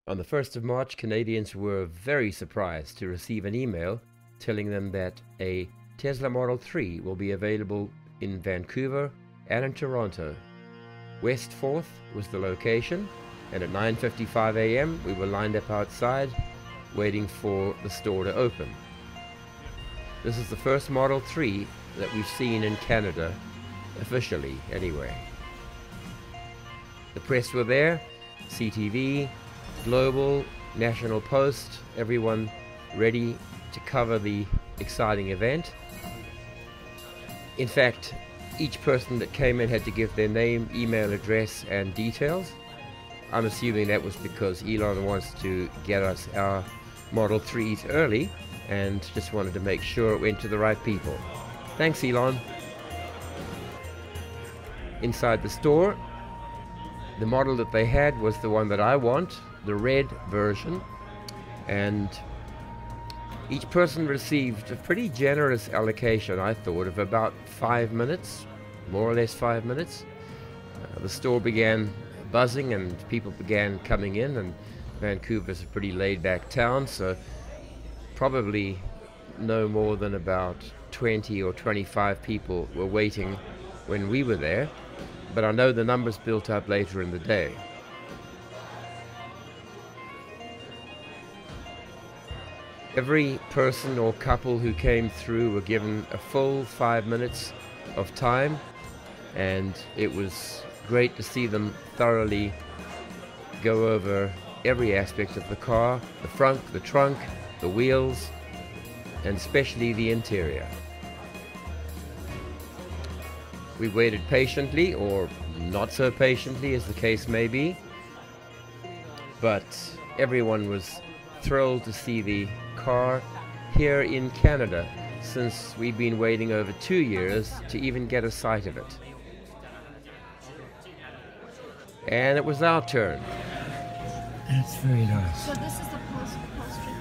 On the 1st of March, Canadians were very surprised to receive an email telling them that a Tesla Model 3 will be available in Vancouver and in Toronto. West 4th was the location, and at 9:55 a.m. we were lined up outside waiting for the store to open. This is the first Model 3 that we've seen in Canada, officially anyway. The press were there, CTV, Global, National Post, everyone ready to cover the exciting event. In fact, each person that came in had to give their name, email address and details. I'm assuming that was because Elon wants to get us our Model 3s early and just wanted to make sure it went to the right people. Thanks, Elon. Inside the store, the model that they had was the one that I want, the red version, and each person received a pretty generous allocation, I thought, of about 5 minutes, more or less 5 minutes. The store began buzzing and people began coming in, and Vancouver's a pretty laid-back town, so probably no more than about 20 or 25 people were waiting when we were there, but I know the numbers built up later in the day. Every person or couple who came through were given a full 5 minutes of time, and it was great to see them thoroughly go over every aspect of the car, the front, the trunk, the wheels, and especially the interior. We waited patiently, or not so patiently as the case may be, but everyone was thrilled to see the car here in Canada, since we've been waiting over 2 years to even get a sight of it. And it was our turn. That's very nice. So this is the upholstery?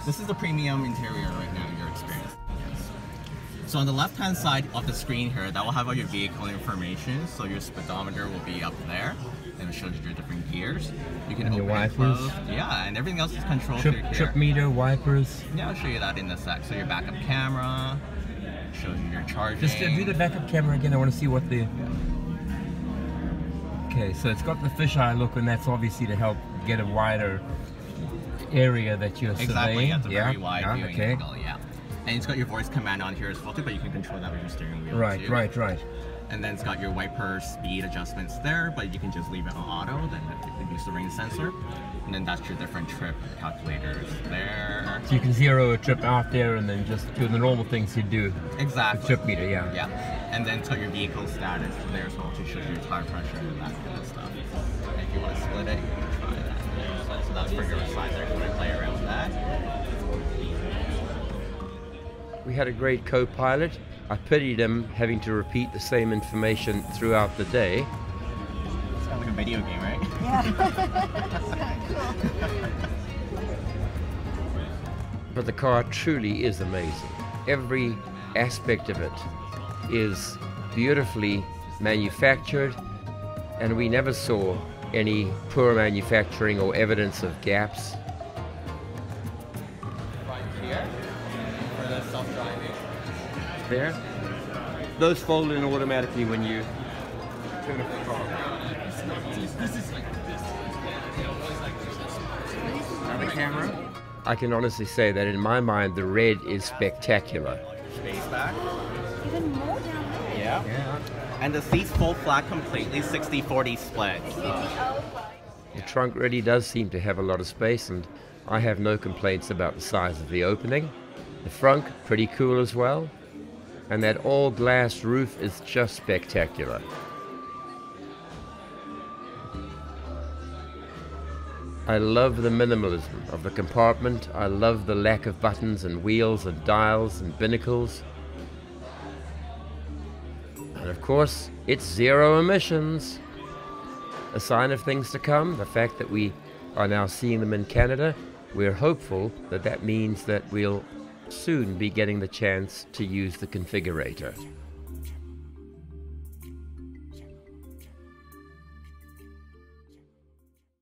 This is the premium interior right now, your experience. Yes. So on the left-hand side of the screen here, that will have all your vehicle information. So your speedometer will be up there, and it shows you your different gears. You can open and close. Yeah, and everything else is controlled through here. Trip meter, wipers. Yeah, I'll show you that in a sec. So your backup camera, shows you your charging. Just do the backup camera again. I want to see what the... Okay, so it's got the fisheye look, and that's obviously to help get a wider area that you're surveying. Exactly, yeah, it's a very wide viewing angle, yeah. And it's got your voice command on here as well too, but you can control that with your steering wheel too. Right. And then it's got your wiper speed adjustments there, but you can just leave it on auto, then you can use the rain sensor. And then that's your different trip calculators there. So you can zero a trip out there and then just do the normal things you do. Exactly. The trip meter, yeah. Yeah. And then it's got your vehicle status there as well to show your tire pressure and that kind of stuff. And if you want to split it, you can try that. So that's for your side there, if you want to play around with that. We had a great co-pilot. I pitied him having to repeat the same information throughout the day. It's kind of like a video game, right? Yeah. But the car truly is amazing. Every aspect of it is beautifully manufactured, and we never saw any poor manufacturing or evidence of gaps. Right here for the self-driving. There. Those fold in automatically when you turn off the car. The camera. I can honestly say that in my mind the red is spectacular. Space back. Even more down there. Yeah. And the seats fold flat completely, 60-40 split. The trunk really does seem to have a lot of space, and I have no complaints about the size of the opening. The front, pretty cool as well. And that all-glass roof is just spectacular. I love the minimalism of the compartment. I love the lack of buttons and wheels and dials and binnacles. And of course, it's zero emissions. A sign of things to come, the fact that we are now seeing them in Canada. We're hopeful that that means that we'll soon be getting the chance to use the configurator.